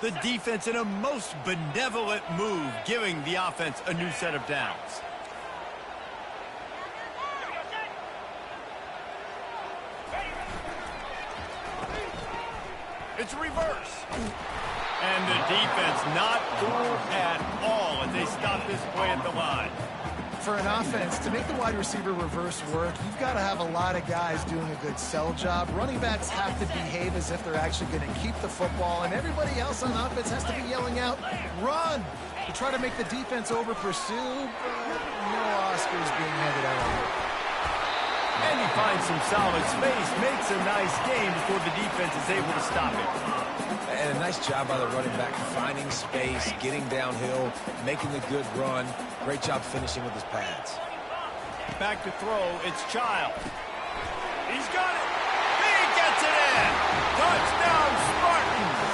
The defense in a most benevolent move, giving the offense a new set of downs. It's reverse. And the defense not fooled at all as they stop this play at the line. For an offense, to make the wide receiver reverse work, you've got to have a lot of guys doing a good sell job. Running backs have to behave as if they're actually going to keep the football, and everybody else on offense has to be yelling out, run, to try to make the defense over-pursue, but no Oscars being handed out on it. And he finds some solid space, makes a nice game before the defense is able to stop it. And a nice job by the running back, finding space, getting downhill, making a good run. Great job finishing with his pads. Back to throw, it's Child. He's got it. He gets it in. Touchdown, Spartans.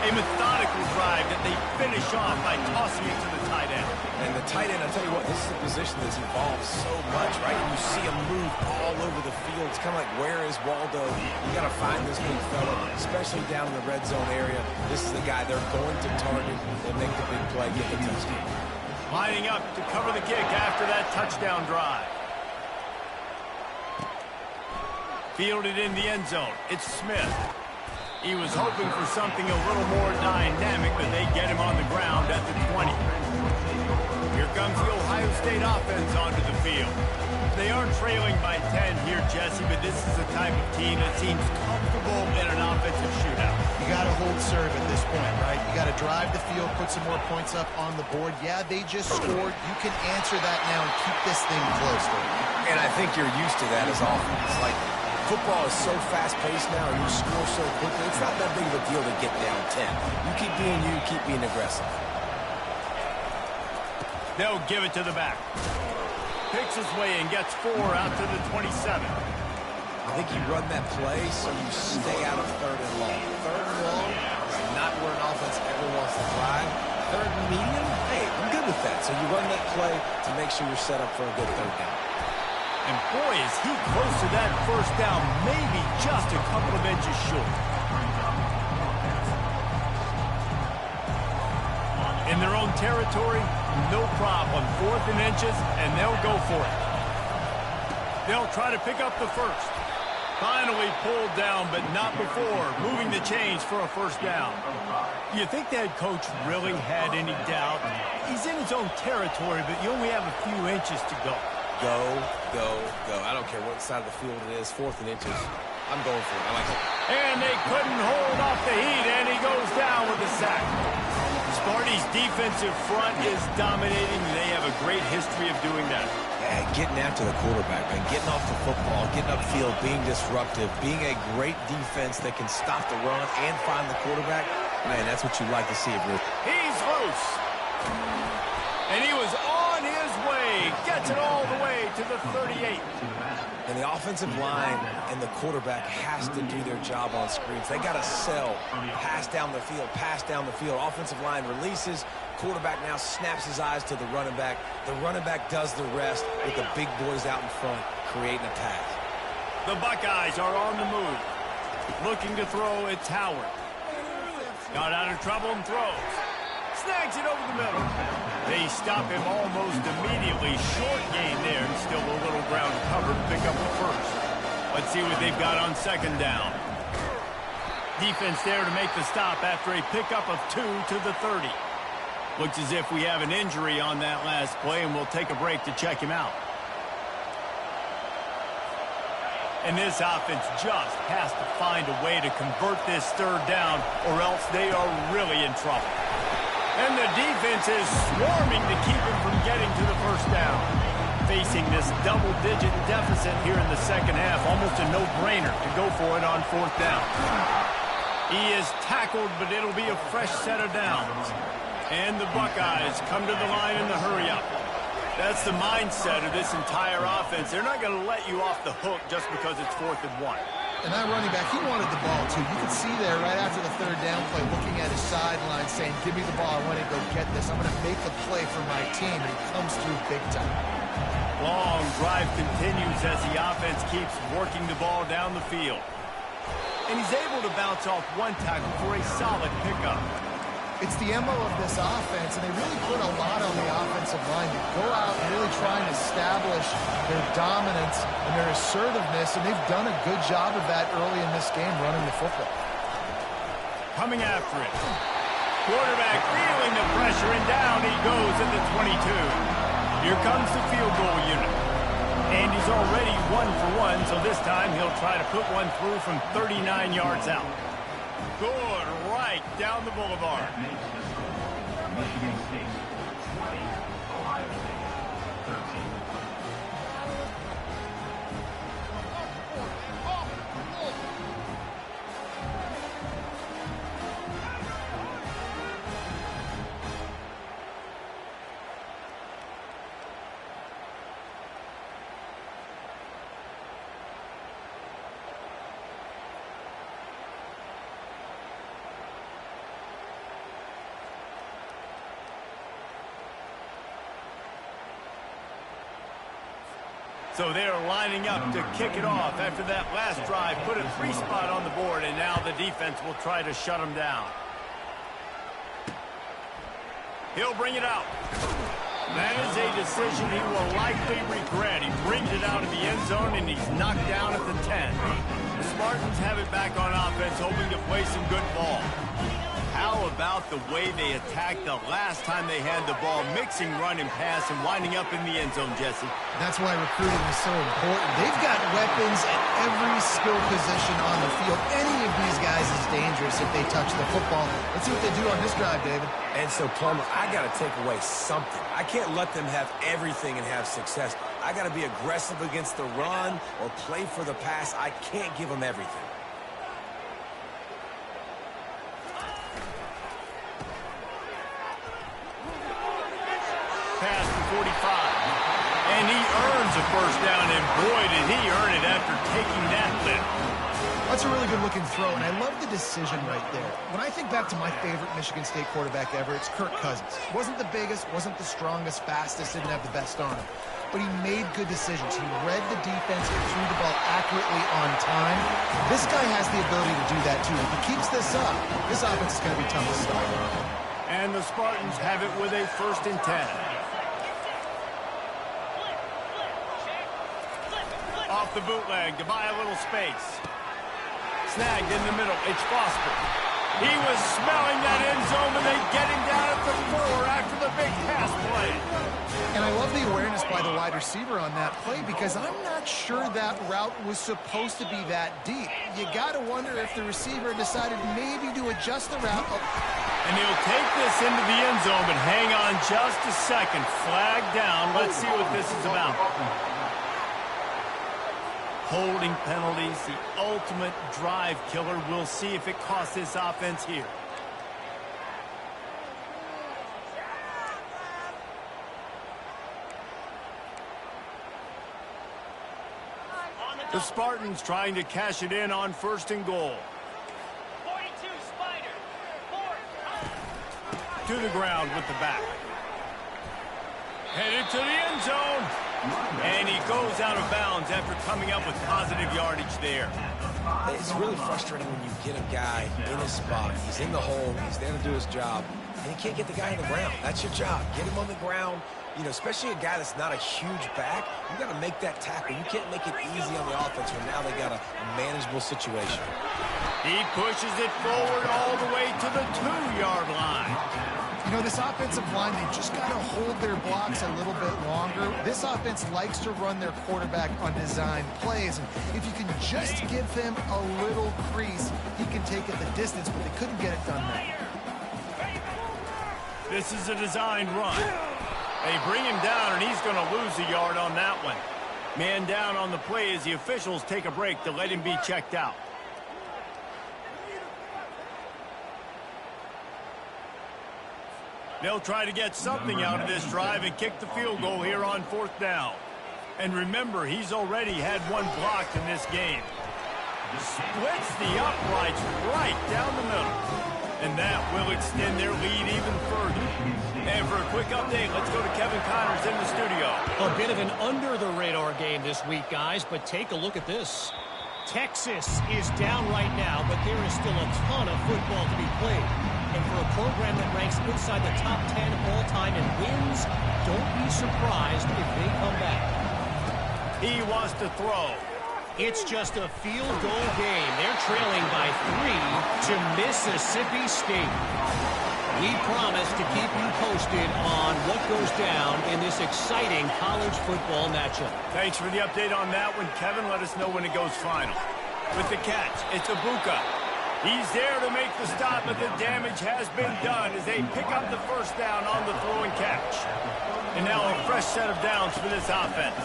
A methodical drive that they finish off by tossing it to the tight end. And the tight end, I'll tell you what, this is a position that's evolved so much, right? You see him move all over the field. It's kind of like, where is Waldo? You got to find this big fella, especially down in the red zone area. This is the guy they're going to target and make the big play, get the touchdown. Lining up to cover the kick after that touchdown drive. Fielded in the end zone. It's Smith. He was hoping for something a little more dynamic, but they get him on the ground at the 20. Here comes the Ohio State offense onto the field. They are trailing by 10 here, Jesse, but this is the type of team that seems comfortable in an offensive shootout. You got to hold serve at this point, right? You got to drive the field, put some more points up on the board. Yeah, they just scored. You can answer that now and keep this thing close. And I think you're used to that as offense. Like, football is so fast-paced now, and you score so quickly, it's not that big of a deal to get down 10. You keep being you, keep being aggressive. They'll give it to the back. picks his way and gets 4 out to the 27. I think you run that play so you stay out of 3rd and long. 3rd and long is not where an offense ever wants to drive. 3rd and medium, hey, I'm good with that. So you run that play to make sure you're set up for a good 3rd down. And boy, is he close to that 1st down, maybe just a couple of inches short. In their own territory, no problem. 4th and inches, and they'll go for it. They'll try to pick up the 1st. Finally pulled down, but not before. Moving the chains for a 1st down. You think that coach really had any doubt? He's in his own territory, but you only have a few inches to go. Go, go, go. I don't care what side of the field it is, 4th and inches. I'm going for it. I like it. And they couldn't hold off the heat, and he goes down with a sack. Sparty's defensive front is dominating. They have a great history of doing that. Yeah, getting after the quarterback, man. Getting off the football, getting upfield, being disruptive, being a great defense that can stop the run and find the quarterback. Man, that's what you like to see, Bruce. He's loose. And he was on his way. Gets it all the way to the 38. And the offensive line and the quarterback has to do their job on screens. They got to sell. Pass down the field, pass down the field. Offensive line releases. Quarterback now snaps his eyes to the running back. The running back does the rest with the big boys out in front, creating a pass. The Buckeyes are on the move. Looking to throw, it's Howard. Got out of trouble and throws. Snags it over the middle. They stop him almost immediately. Short gain there, and still a little ground covered to pick up the 1st. Let's see what they've got on 2nd down. Defense there to make the stop after a pickup of 2 to the 30. Looks as if we have an injury on that last play, and we'll take a break to check him out. And this offense just has to find a way to convert this 3rd down, or else they are really in trouble. And the defense is swarming to keep him from getting to the 1st down. Facing this double-digit deficit here in the 2nd half, almost a no-brainer to go for it on 4th down. He is tackled, but it'll be a fresh set of downs. And the Buckeyes come to the line in the hurry-up. That's the mindset of this entire offense. They're not going to let you off the hook just because it's 4th and 1. And that running back, he wanted the ball, too. You can see there right after the 3rd down play, looking at his sideline, saying, give me the ball. I want to go get this. I'm going to make the play for my team. And he comes through big time. Long drive continues as the offense keeps working the ball down the field. And he's able to bounce off one tackle for a solid pickup. It's the MO of this offense, and they really put a lot on the offensive line to go out and really try and establish their dominance and their assertiveness, and they've done a good job of that early in this game running the football. Coming after it. Quarterback feeling the pressure, and down he goes at the 22. Here comes the field goal unit. And he's already 1 for 1, so this time he'll try to put one through from 39 yards out. Good right down the boulevard. Michigan State 20, Ohio State 13. So they're lining up to kick it off after that last drive. Put a 3-spot on the board, and now the defense will try to shut them down. He'll bring it out. That is a decision he will likely regret. He brings it out of the end zone, and he's knocked down at the 10. The Spartans have it back on offense, hoping to play some good ball. How about the way they attacked the last time they had the ball, mixing run and pass and winding up in the end zone, Jesse? That's why recruiting is so important. They've got weapons at every skill position on the field. Any of these guys is dangerous if they touch the football. Let's see what they do on this drive, David. And so, Plummer, I got to take away something. I can't let them have everything and have success. I got to be aggressive against the run or play for the pass. I can't give them everything. Pass to 45. And he earns a first down, and boy, did he earn it after taking that lift. That's a really good-looking throw, and I love the decision right there. When I think back to my favorite Michigan State quarterback ever, it's Kirk Cousins. Wasn't the biggest, wasn't the strongest, fastest, didn't have the best arm. But he made good decisions. He read the defense and threw the ball accurately on time. This guy has the ability to do that, too. If he keeps this up, this offense is going to be tough to stop. And the Spartans have it with a 1st and 10. Off the bootleg to buy a little space. Snagged in the middle. It's Foster. He was smelling that end zone when they get him down at the 4 after the big pass play. And I love the awareness by the wide receiver on that play because I'm not sure that route was supposed to be that deep. You got to wonder if the receiver decided maybe to adjust the route. And he'll take this into the end zone, but hang on just a second. Flag down. Let's see what this is about. Holding penalties, the ultimate drive killer. We'll see if it costs this offense here. The Spartans trying to cash it in on 1st and goal. 42, Spider. 4. To the ground with the back. Headed to the end zone. And he goes out of bounds after coming up with positive yardage there. It's really frustrating when you get a guy in his spot. He's in the hole. He's there to do his job. And you can't get the guy on the ground. That's your job. Get him on the ground. You know, especially a guy that's not a huge back. You got to make that tackle. You can't make it easy on the offense when now they got a manageable situation. He pushes it forward all the way to the 2-yard line. You know, this offensive line, they've just got to hold their blocks a little bit longer. This offense likes to run their quarterback on design plays. And if you can just give him a little crease, he can take it the distance, but they couldn't get it done there. This is a designed run. They bring him down, and he's going to lose a yard on that one. Man down on the play as the officials take a break to let him be checked out. They'll try to get something out of this drive and kick the field goal here on 4th down. And remember, he's already had one blocked in this game. Splits the uprights right down the middle. And that will extend their lead even further. And for a quick update, let's go to Kevin Connors in the studio. A bit of an under-the-radar game this week, guys, but take a look at this. Texas is down right now, but there is still a ton of football to be played. And for a program that ranks inside the top 10 all-time in wins, don't be surprised if they come back. He wants to throw. It's just a field goal game. They're trailing by 3 to Mississippi State. We promise to keep you posted on what goes down in this exciting college football matchup. Thanks for the update on that one, Kevin. Let us know when it goes final. With the catch, it's Ibuka. He's there to make the stop, but the damage has been done as they pick up the first down on the throw and catch. And now a fresh set of downs for this offense.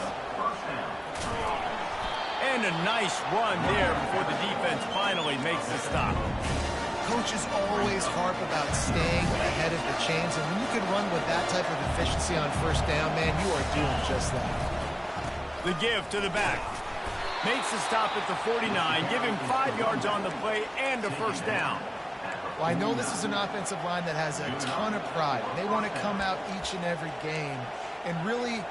And a nice run there before the defense finally makes the stop. Coaches always harp about staying ahead of the chains, and when you can run with that type of efficiency on 1st down, man, you are doing just that. The give to the back. Makes the stop at the 49, give him 5 yards on the play and a first down. Well, I know this is an offensive line that has a ton of pride. They want to come out each and every game and really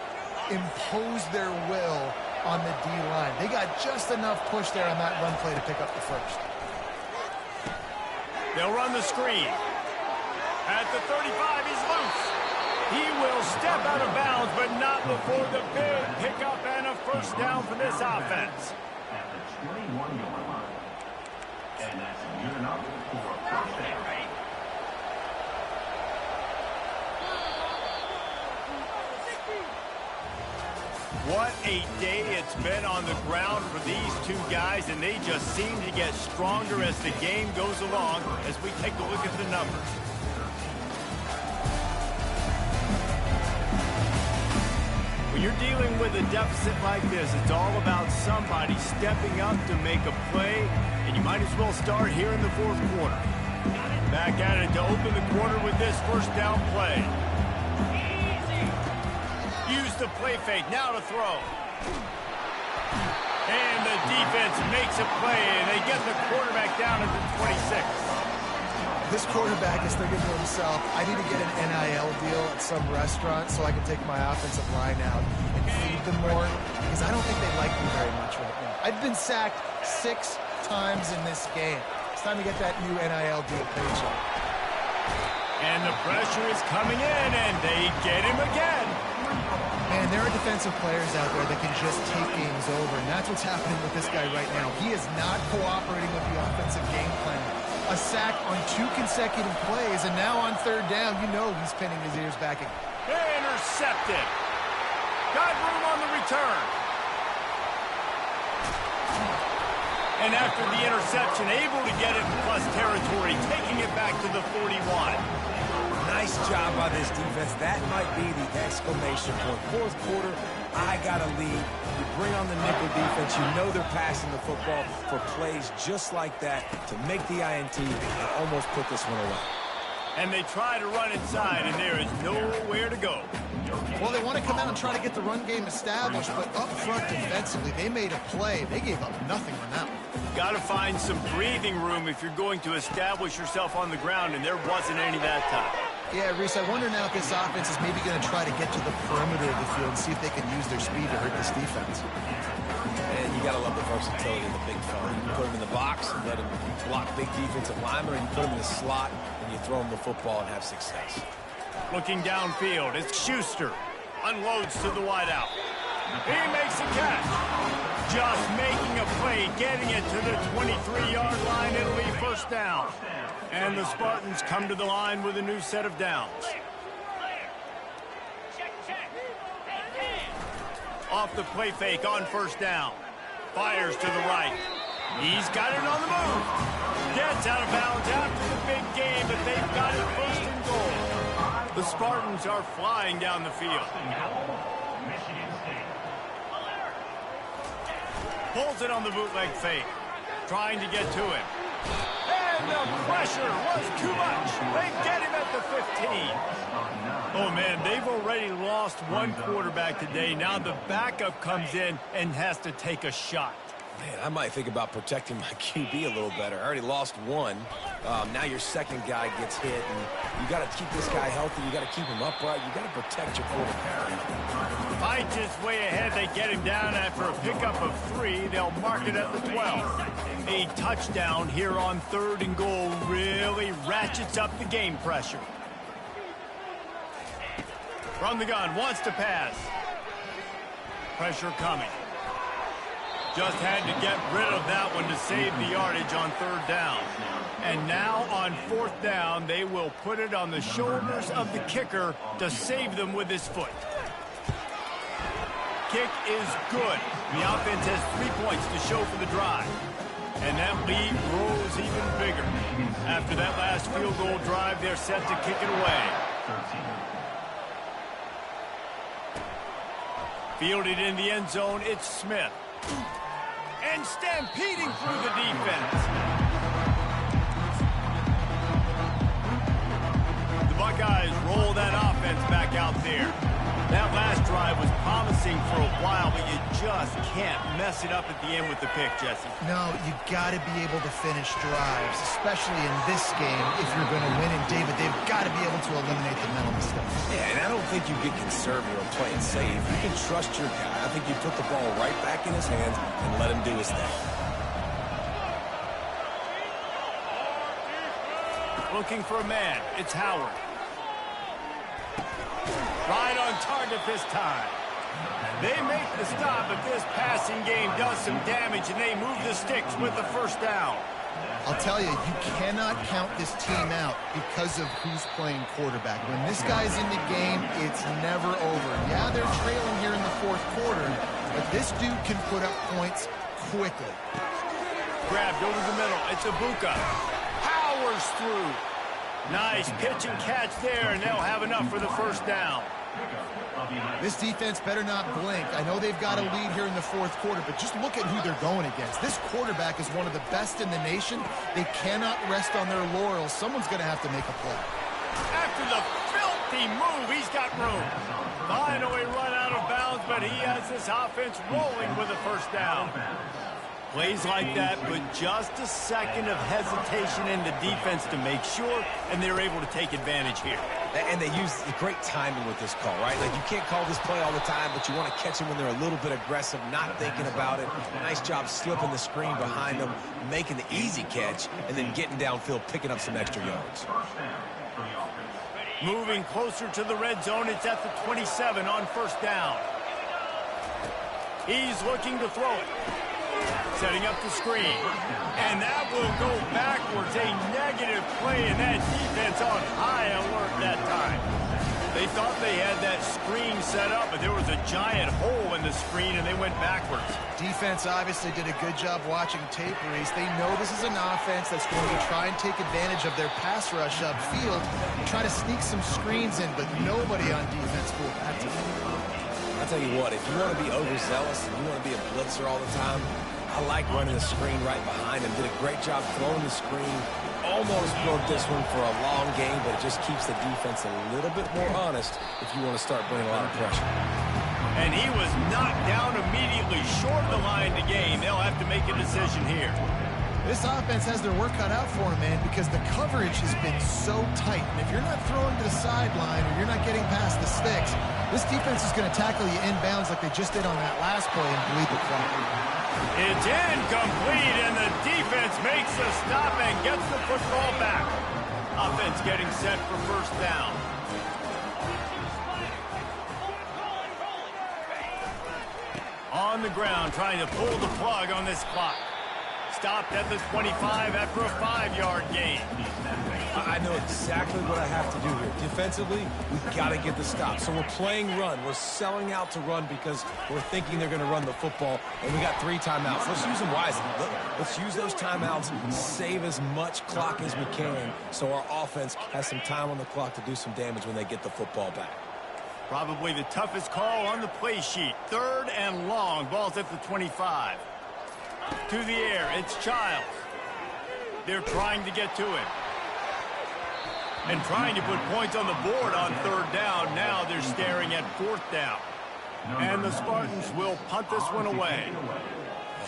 impose their will on the D-line. They got just enough push there on that run play to pick up the first. They'll run the screen. At the 35, he's loose. He will step out of bounds, but not before the big pickup and a first down for this offense. At the 21-yard line. And that's good enough for a first down. What a day it's been on the ground for these two guys, and they just seem to get stronger as the game goes along as we take a look at the numbers. When you're dealing with a deficit like this, it's all about somebody stepping up to make a play, and you might as well start here in the 4th quarter. Back at it to open the quarter with this first down play. Use the play fake. Now to throw. And the defense makes a play, and they get the quarterback down at the 26. This quarterback is thinking to himself, I need to get an NIL deal at some restaurant so I can take my offensive line out and feed them more, because I don't think they like me very much right now. I've been sacked 6 times in this game. It's time to get that new NIL deal paycheck. And the pressure is coming in, and they get him again. Man, there are defensive players out there that can just take games over, and that's what's happening with this guy right now. He is not cooperating with the offensive game plan. A sack on 2 consecutive plays, and now on 3rd down, you know he's pinning his ears back again. Intercepted. Got room on the return. And after the interception, able to get it in plus territory, taking it back to the 41. Nice job by this defense. That might be the exclamation point. 4th quarter, I got a lead. You bring on the nickel defense. You know they're passing the football for plays just like that to make the INT and almost put this one away. And they try to run inside, and there is nowhere to go. Well, they want to come out and try to get the run game established, but up front defensively, they made a play. They gave up nothing on that one. Got to find some breathing room if you're going to establish yourself on the ground, and there wasn't any that time. Yeah, Reese, I wonder now if this offense is maybe going to try to get to the perimeter of the field and see if they can use their speed to hurt this defense. And you got to love the versatility of the big fella. You put him in the box and let him block big defensive linemen, or you put him in the slot and you throw him the football and have success. Looking downfield, it's Schuster. Unloads to the wideout. He makes a catch. Just making a play, getting it to the 23-yard line. It'll be 1st down. And the Spartans come to the line with a new set of downs. Off the play fake on 1st down. Fires to the right. He's got it on the move. Gets out of bounds after the big game, but they've got it 1st and goal. The Spartans are flying down the field. Pulls it on the bootleg fake. Trying to get to him. And the pressure was too much. They get him at the 15. Oh, man, they've already lost one quarterback today. Now the backup comes in and has to take a shot. Man, I might think about protecting my QB a little better. I already lost one. Now your 2nd guy gets hit, and you got to keep this guy healthy. You got to keep him upright. You got to protect your quarterback. Fight is way ahead. They get him down after a pickup of 3. They'll mark it at the 12. A touchdown here on 3rd and goal really ratchets up the game pressure. From the gun, wants to pass. Pressure coming. Just had to get rid of that one to save the yardage on 3rd down. And now on 4th down, they will put it on the shoulders of the kicker to save them with his foot. Kick is good. The offense has 3 points to show for the drive. And that lead grows even bigger. After that last field goal drive, they're set to kick it away. Fielded in the end zone, it's Smith. And stampeding through the defense. The Buckeyes roll that offense back out there. That last drive was promising for a while, but you just can't mess it up at the end with the pick, Jesse. No, you got to be able to finish drives, especially in this game if you're going to win. And David, they've got to be able to eliminate the mental mistakes. Yeah, and I don't think you get conservative or play it safe. You can trust your guy. I think you put the ball right back in his hands and let him do his thing. Looking for a man. It's Howard. Right on target this time. They make the stop, but this passing game does some damage, and they move the sticks with the 1st down. I'll tell you, you cannot count this team out because of who's playing quarterback. When this guy's in the game, it's never over. Yeah, they're trailing here in the 4th quarter, but this dude can put up points quickly. Grabbed over the middle. It's Ibuka. Powers through. Nice pitch and catch there, and they'll have enough for the 1st down. This defense better not blink. I know they've got a lead here in the 4th quarter, but just look at who they're going against. This quarterback is one of the best in the nation. They cannot rest on their laurels. Someone's going to have to make a play. After the filthy move, he's got room. Finally run out of bounds, but he has this offense rolling with a first down. Plays like that, but just a second of hesitation in the defense to make sure, and they're able to take advantage here. And they use great timing with this call, right? Like, you can't call this play all the time, but you want to catch them when they're a little bit aggressive, not thinking about it. Nice job slipping the screen behind them, making the easy catch, and then getting downfield, picking up some extra yards. Moving closer to the red zone, it's at the 27 on first down. He's looking to throw it. Setting up the screen. And that will go backwards. A negative play, and that defense on high alert that time. They thought they had that screen set up, but there was a giant hole in the screen, and they went backwards. Defense obviously did a good job watching tape, Reese. They know this is an offense that's going to try and take advantage of their pass rush upfield and try to sneak some screens in, but nobody on defense fooled that team. I'll tell you what, if you want to be overzealous and you want to be a blitzer all the time, I like running the screen right behind him. Did a great job throwing the screen. Almost broke this one for a long game, but it just keeps the defense a little bit more honest if you want to start bringing a lot of pressure. And he was knocked down immediately short of the line to gain. They'll have to make a decision here. This offense has their work cut out for them, man, because the coverage has been so tight. And if you're not throwing to the sideline or you're not getting past the sticks, this defense is going to tackle you inbounds like they just did on that last play and bleed the clock. It's incomplete, and the defense makes the stop and gets the football back. Offense getting set for first down. On the ground, trying to pull the plug on this clock. Stopped at the 25 after a 5-yard gain. I know exactly what I have to do here. Defensively, we've got to get the stop. So we're playing run. We're selling out to run because we're thinking they're going to run the football, and we got 3 timeouts. Let's use them wisely. Let's use those timeouts, save as much clock as we can so our offense has some time on the clock to do some damage when they get the football back. Probably the toughest call on the play sheet. 3rd and long. Ball's at the 25. To the air, it's Childs. They're trying to get to him. And trying to put points on the board on 3rd down. Now they're staring at 4th down. And the Spartans will punt this one away.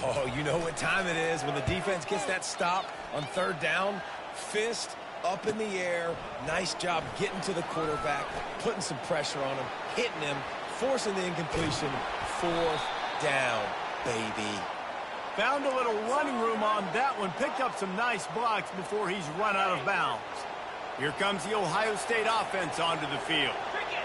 Oh, you know what time it is when the defense gets that stop on 3rd down. Fist up in the air. Nice job getting to the quarterback, putting some pressure on him, hitting him, forcing the incompletion. 4th down, baby. Found a little running room on that one. Picked up some nice blocks before he's run out of bounds. Here comes the Ohio State offense onto the field.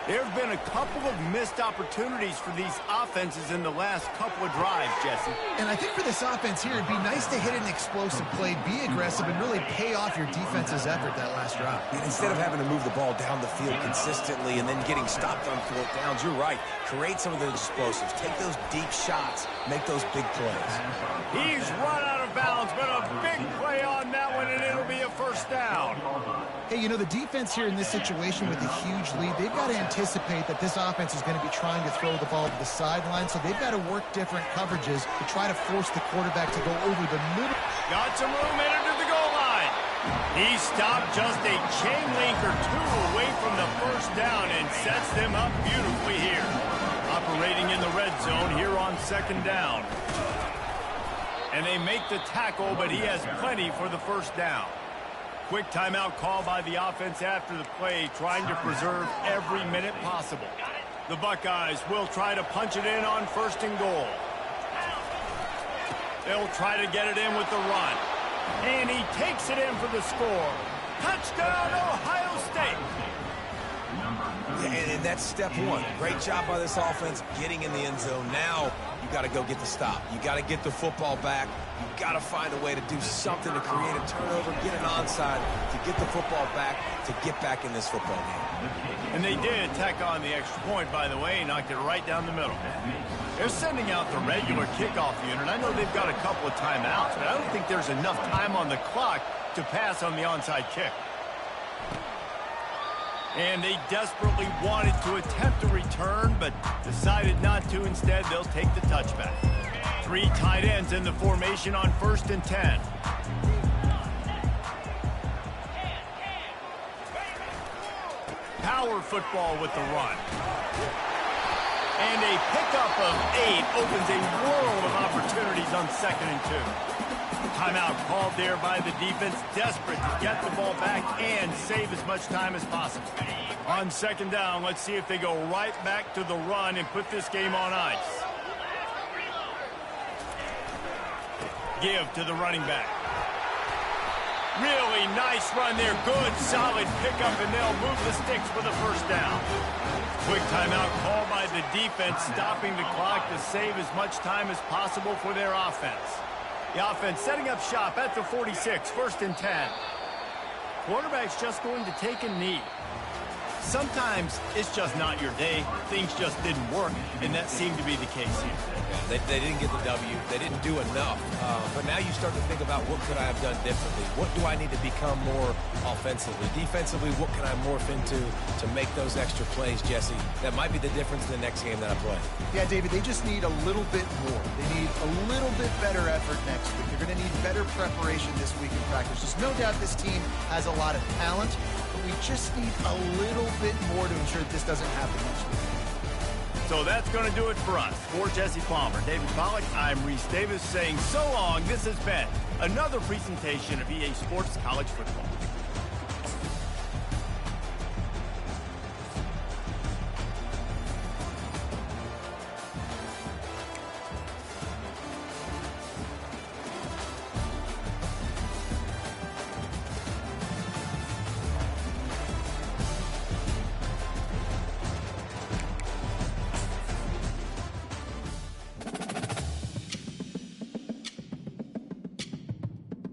There have been a couple of missed opportunities for these offenses in the last couple of drives, Jesse. And I think for this offense here, it'd be nice to hit an explosive play, be aggressive, and really pay off your defense's effort that last drive. Instead of having to move the ball down the field consistently and then getting stopped on 4th downs, you're right. Create some of those explosives. Take those deep shots. Make those big plays. He's run out of bounds, but a big play on that one, and it'll be a first down. Hey, you know, the defense here in this situation with a huge lead, they've got to anticipate that this offense is going to be trying to throw the ball to the sideline, so they've got to work different coverages to try to force the quarterback to go over the middle. Got some room headed to the goal line. He stopped just a chain link or 2 away from the first down and sets them up beautifully here. Operating in the red zone here on 2nd down. And they make the tackle, but he has plenty for the first down. Quick timeout call by the offense after the play, trying to preserve every minute possible. The Buckeyes will try to punch it in on 1st and goal. They'll try to get it in with the run. And he takes it in for the score. Touchdown, Ohio State! And that's step 1. Great job by this offense getting in the end zone. Now you got to go get the stop. You got to get the football back. You got to find a way to do something to create a turnover, get an onside, to get the football back, to get back in this football game. And they did tack on the extra point, by the way, knocked it right down the middle. They're sending out the regular kickoff unit. I know they've got a couple of timeouts, but I don't think there's enough time on the clock to pass on the onside kick. And they desperately wanted to attempt a return, but decided not to. Instead, they'll take the touchback. 3 tight ends in the formation on 1st and 10. power football with the run. And a pickup of 8 opens a world of opportunities on 2nd and 2. Timeout called there by the defense, desperate to get the ball back and save as much time as possible. On 2nd down, let's see if they go right back to the run and put this game on ice. Give to the running back. Really nice run there. Good, solid pickup, and they'll move the sticks for the first down. Quick timeout called by the defense, stopping the clock to save as much time as possible for their offense. The offense setting up shop at the 46, 1st and 10. Quarterback's just going to take a knee. Sometimes it's just not your day. Things just didn't work, and that seemed to be the case here. They didn't get the W. They didn't do enough. But now you start to think about what could I have done differently? What do I need to become more offensively? Defensively, what can I morph into to make those extra plays, Jesse? That might be the difference in the next game that I play. Yeah, David, they just need a little bit more. They need a little bit better effort next week. They're going to need better preparation this week in practice. There's no doubt this team has a lot of talent, but we just need a little bit more to ensure that this doesn't happen next week. So that's going to do it for us. For Jesse Palmer, David Pollack, I'm Reese Davis saying so long. This has been another presentation of EA Sports College Football.